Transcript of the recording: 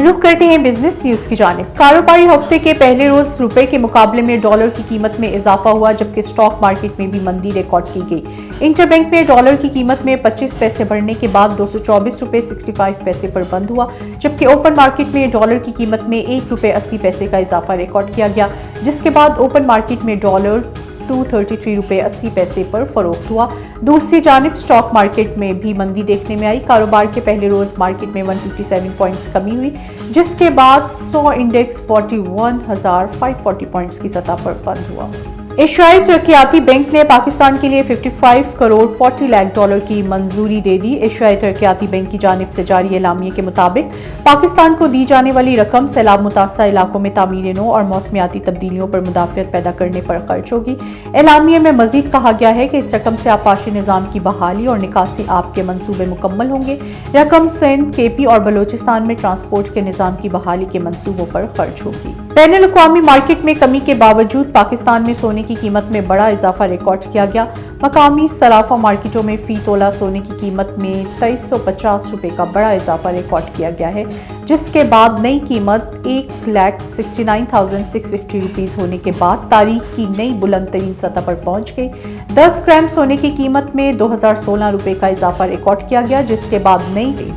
रुख करते हैं बिजनेस न्यूज की जानिब। कारोबारी हफ्ते के पहले रोज रुपए के मुकाबले में डॉलर की कीमत में इजाफा हुआ, जबकि स्टॉक मार्केट में भी मंदी रिकॉर्ड की गई। इंटरबैंक में डॉलर की कीमत में 25 पैसे बढ़ने के बाद 224 रुपए 65 पैसे पर बंद हुआ, जबकि ओपन मार्केट में डॉलर की कीमत में 1 रुपए 80 पैसे का इजाफा रिकॉर्ड किया गया, जिसके बाद ओपन मार्केट में डॉलर 233 रुपए 80 पैसे पर फरोख्त हुआ। दूसरी जानिब स्टॉक मार्केट में भी मंदी देखने में आई। कारोबार के पहले रोज मार्केट में 157 पॉइंट्स कमी हुई, जिसके बाद 100 इंडेक्स 41,540 पॉइंट्स की सतह पर बंद हुआ। एशियाई तरक्याती बैंक ने पाकिस्तान के लिए 55 करोड़ 40 लाख डॉलर की मंजूरी दे दी। एशियाई तरक्याती बैंक की जानिब से जारी एलामिये के मुताबिक पाकिस्तान को दी जाने वाली रकम सैलाब मुतासर इलाकों में तामीर नो और मौसमियाती तब्दीलियों पर मुदाफियत पैदा करने पर खर्च होगी। एलामिये में मजीद कहा गया है कि इस रकम से आपाशी निज़ाम की बहाली और निकासी आप के मनसूबे मुकम्मल होंगे। रकम सिंध, केपी और बलोचिस्तान में ट्रांसपोर्ट के निज़ाम की बहाली के मनसूबों पर खर्च होगी। बैनुल अक़वामी मार्केट में कमी के बावजूद पाकिस्तान में सोने की कीमत में बड़ा इजाफा रिकॉर्ड किया गया। मकामी सराफा मार्केटों में फी तोला सोने की कीमत में 2350 रुपए का बड़ा इजाफा रिकॉर्ड किया गया है, जिसके बाद नई कीमत 1,69,650 रुपीस होने के बाद तारीख की नई बुलंद तरीन सतह पर पहुंच गई। 10 ग्राम सोने की कीमत में 2016 रुपए का इजाफा रिकॉर्ड किया गया, जिसके बाद नई